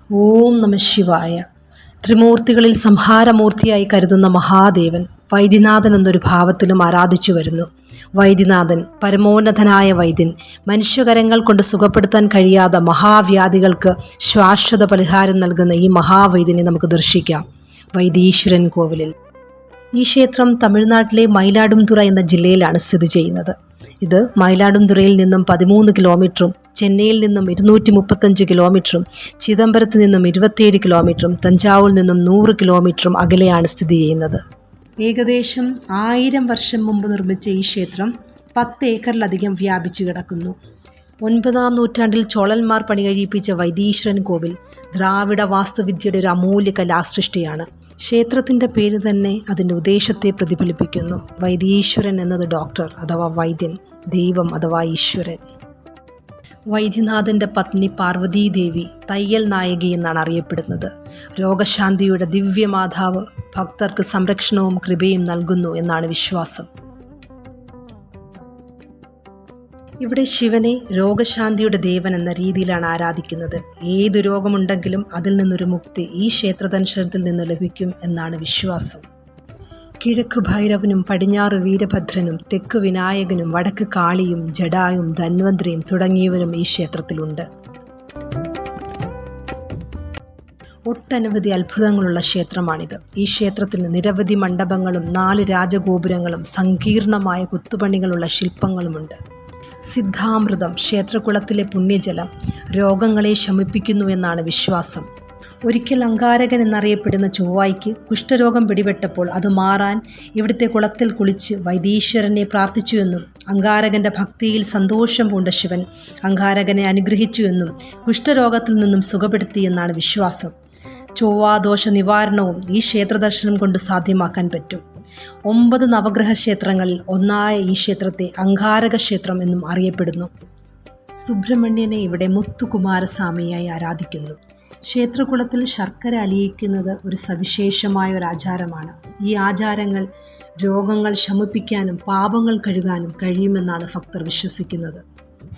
ഓം നമ ശിവായ. ത്രിമൂർത്തികളിൽ സംഹാരമൂർത്തിയായി കരുതുന്ന മഹാദേവൻ വൈദ്യനാഥൻ എന്നൊരു ഭാവത്തിലും ആരാധിച്ചു വരുന്നു. വൈദ്യനാഥൻ പരമോന്നതനായ വൈദ്യൻ. മനുഷ്യകരങ്ങൾ കൊണ്ട് സുഖപ്പെടുത്താൻ കഴിയാത്ത മഹാവ്യാധികൾക്ക് ശാശ്വത പരിഹാരം നൽകുന്ന ഈ മഹാവൈദ്യനെ നമുക്ക് ദർശിക്കാം വൈദീശ്വരൻ കോവിലിൽ. ഈ ക്ഷേത്രം തമിഴ്നാട്ടിലെ മയിലാടുംതുറ എന്ന ജില്ലയിലാണ് സ്ഥിതി ചെയ്യുന്നത്. ഇത് മയിലാടുംതുറയിൽ നിന്നും 13 കിലോമീറ്ററും ചെന്നൈയിൽ നിന്നും 235 കിലോമീറ്ററും ചിദംബരത്ത് നിന്നും 27 കിലോമീറ്ററും തഞ്ചാവൂരിൽ നിന്നും 100 കിലോമീറ്ററും അകലെയാണ് സ്ഥിതി ചെയ്യുന്നത്. ഏകദേശം 1000 വർഷം മുമ്പ് നിർമ്മിച്ച ഈ ക്ഷേത്രം 10 ഏക്കറിലധികം വ്യാപിച്ചു കിടക്കുന്നു. 9-ാം നൂറ്റാണ്ടിൽ ചോളന്മാർ പണികഴിപ്പിച്ച വൈദീശ്വരൻ കോവിൽ ദ്രാവിഡ വാസ്തുവിദ്യയുടെ ഒരു അമൂല്യ കലാസൃഷ്ടിയാണ്. ക്ഷേത്രത്തിൻ്റെ പേര് തന്നെ അതിൻ്റെ ഉദ്ദേശത്തെ പ്രതിഫലിപ്പിക്കുന്നു. വൈദീശ്വരൻ എന്നത് ഡോക്ടർ അഥവാ വൈദ്യൻ, ദൈവം അഥവാ ഈശ്വരൻ. വൈദ്യനാഥൻ്റെ പത്നി പാർവതീദേവി തയ്യൽ നായകി എന്നാണ് അറിയപ്പെടുന്നത്. രോഗശാന്തിയുടെ ദിവ്യമാതാവ് ഭക്തർക്ക് സംരക്ഷണവും കൃപയും നൽകുന്നു എന്നാണ് വിശ്വാസം. ഇവിടെ ശിവനെ രോഗശാന്തിയുടെ ദേവൻ എന്ന രീതിയിലാണ് ആരാധിക്കുന്നത്. ഏതു രോഗമുണ്ടെങ്കിലും അതിൽ നിന്നൊരു മുക്തി ഈ ക്ഷേത്രദർശനത്തിൽ നിന്ന് ലഭിക്കും എന്നാണ് വിശ്വാസം. കിഴക്ക് ഭൈരവനും പടിഞ്ഞാറ് വീരഭദ്രനും തെക്ക് വിനായകനും വടക്ക് കാളിയും ജഡായും ധന്വന്ത്രിയും തുടങ്ങിയവരും ഈ ക്ഷേത്രത്തിലുണ്ട്. ഒട്ടനവധി അത്ഭുതങ്ങളുള്ള ക്ഷേത്രമാണിത്. ഈ ക്ഷേത്രത്തിൽ നിരവധി മണ്ഡപങ്ങളും 4 രാജഗോപുരങ്ങളും സങ്കീർണമായ കുത്തുപണികളുള്ള ശില്പങ്ങളുമുണ്ട്. സിദ്ധാമൃതം, ക്ഷേത്രകുളത്തിലെ പുണ്യജലം രോഗങ്ങളെ ശമിപ്പിക്കുന്നു എന്നാണ് വിശ്വാസം. ഒരിക്കൽ അങ്കാരകൻ എന്നറിയപ്പെടുന്ന ചൊവ്വായ്ക്ക് കുഷ്ഠരോഗം പിടിപെട്ടപ്പോൾ അത് മാറാൻ ഇവിടുത്തെ കുളത്തിൽ കുളിച്ച് വൈദീശ്വരനെ പ്രാർത്ഥിച്ചുവെന്നും അങ്കാരകൻ്റെ ഭക്തിയിൽ സന്തോഷം പൂണ്ട ശിവൻ അങ്കാരകനെ അനുഗ്രഹിച്ചുവെന്നും കുഷ്ഠരോഗത്തിൽ നിന്നും സുഖപ്പെടുത്തിയെന്നാണ് വിശ്വാസം. ചൊവ്വാദോഷ നിവാരണവും ഈ ക്ഷേത്രദർശനം കൊണ്ട് സാധ്യമാക്കാൻ പറ്റും. 9 നവഗ്രഹ ക്ഷേത്രങ്ങളിൽ ഒന്നായ ഈ ക്ഷേത്രത്തെ അങ്കാരക ക്ഷേത്രം എന്നും അറിയപ്പെടുന്നു. സുബ്രഹ്മണ്യനെ ഇവിടെ മുത്തുകുമാരസ്വാമിയായി ആരാധിക്കുന്നു. ക്ഷേത്രകുളത്തിൽ ശർക്കര അലിയിക്കുന്നത് ഒരു സവിശേഷമായ ഒരു ആചാരമാണ്. ഈ ആചാരങ്ങൾ രോഗങ്ങൾ ശമിപ്പിക്കാനും പാപങ്ങൾ കഴുകാനും കഴിയുമെന്നാണ് ഭക്തർ വിശ്വസിക്കുന്നത്.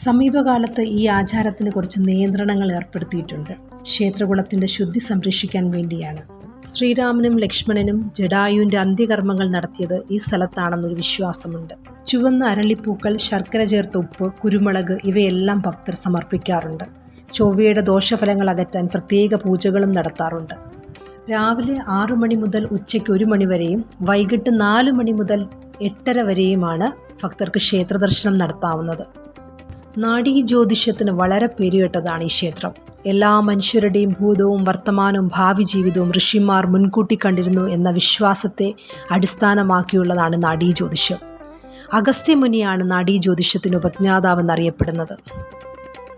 സമീപകാലത്ത് ഈ ആചാരത്തിന് കുറച്ച് നിയന്ത്രണങ്ങൾ ഏർപ്പെടുത്തിയിട്ടുണ്ട്. ക്ഷേത്രകുളത്തിൻ്റെ ശുദ്ധി സംരക്ഷിക്കാൻ വേണ്ടിയാണ്. ശ്രീരാമനും ലക്ഷ്മണനും ജഡായുവിൻ്റെ അന്ത്യകർമ്മങ്ങൾ നടത്തിയത് ഈ സ്ഥലത്താണെന്നൊരു വിശ്വാസമുണ്ട്. ചുവന്ന അരളിപ്പൂക്കൾ, ശർക്കര ചേർത്ത ഉപ്പ്, കുരുമുളക് ഇവയെല്ലാം ഭക്തർ സമർപ്പിക്കാറുണ്ട്. ചൊവ്വയുടെ ദോഷഫലങ്ങൾ അകറ്റാൻ പ്രത്യേക പൂജകളും നടത്താറുണ്ട്. രാവിലെ 6 മണി മുതൽ ഉച്ചയ്ക്ക് 1 മണി വരെയും വൈകിട്ട് 4 മണി മുതൽ 8:30 വരെയുമാണ് ഭക്തർക്ക് ക്ഷേത്രദർശനം നടത്താവുന്നത്. നാഡീ ജ്യോതിഷത്തിന് വളരെ പേരുകേട്ടതാണ് ഈ ക്ഷേത്രം. എല്ലാ മനുഷ്യരുടെയും ഭൂതവും വർത്തമാനവും ഭാവി ജീവിതവും ഋഷിമാർ മുൻകൂട്ടി കണ്ടിരുന്നു എന്ന വിശ്വാസത്തെ അടിസ്ഥാനമാക്കിയുള്ളതാണ് നാഡീ ജ്യോതിഷം. അഗസ്ത്യമുനിയാണ് നാഡീ ജ്യോതിഷത്തിന് ഉപജ്ഞാതാവെന്നറിയപ്പെടുന്നത്.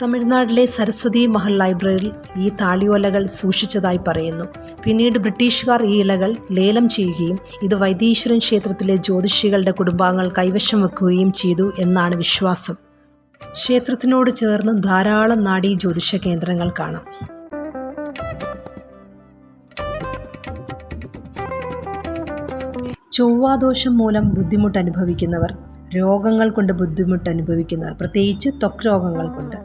തമിഴ്നാട്ടിലെ സരസ്വതി മഹൽ ലൈബ്രറിയിൽ ഈ താളിയോലകൾ സൂക്ഷിച്ചതായി പറയുന്നു. പിന്നീട് ബ്രിട്ടീഷുകാർ ഈ ഇലകൾ ലേലം ചെയ്യുകയും ഇത് വൈദീശ്വരൻ ക്ഷേത്രത്തിലെ ജ്യോതിഷികളുടെ കുടുംബാംഗങ്ങൾ കൈവശം വെക്കുകയും ചെയ്തു എന്നാണ് വിശ്വാസം. ക്ഷേത്രത്തിനോട് ചേർന്ന് ധാരാളം നാഡീ ജ്യോതിഷ കേന്ദ്രങ്ങൾ കാണാം. ചൊവ്വാദോഷം മൂലം ബുദ്ധിമുട്ട് അനുഭവിക്കുന്നവർ, രോഗങ്ങൾ കൊണ്ട് ബുദ്ധിമുട്ട് അനുഭവിക്കുന്നവർ, പ്രത്യേകിച്ച് ത്വക്ക് രോഗങ്ങൾ കൊണ്ട്,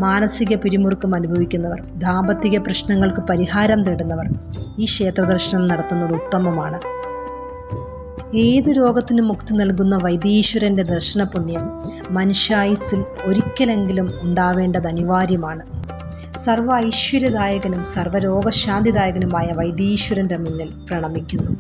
മാനസിക പിരിമുറുക്കം അനുഭവിക്കുന്നവർ, ദാമ്പത്തിക പ്രശ്നങ്ങൾക്ക് പരിഹാരം തേടുന്നവർ ഈ ക്ഷേത്രദർശനം നടത്തുന്നത് ഉത്തമമാണ്. ഏത് രോഗത്തിനും മുക്തി നൽകുന്ന വൈദീശ്വരൻ്റെ ദർശനപുണ്യം മനുഷ്യായുസ്സിൽ ഒരിക്കലെങ്കിലും ഉണ്ടാവേണ്ടത് അനിവാര്യമാണ്. സർവ്വ ഐശ്വര്യദായകനും സർവ്വരോഗശാന്തിദായകനുമായ വൈദീശ്വരൻ്റെ മുന്നിൽ പ്രണമിക്കുന്നു.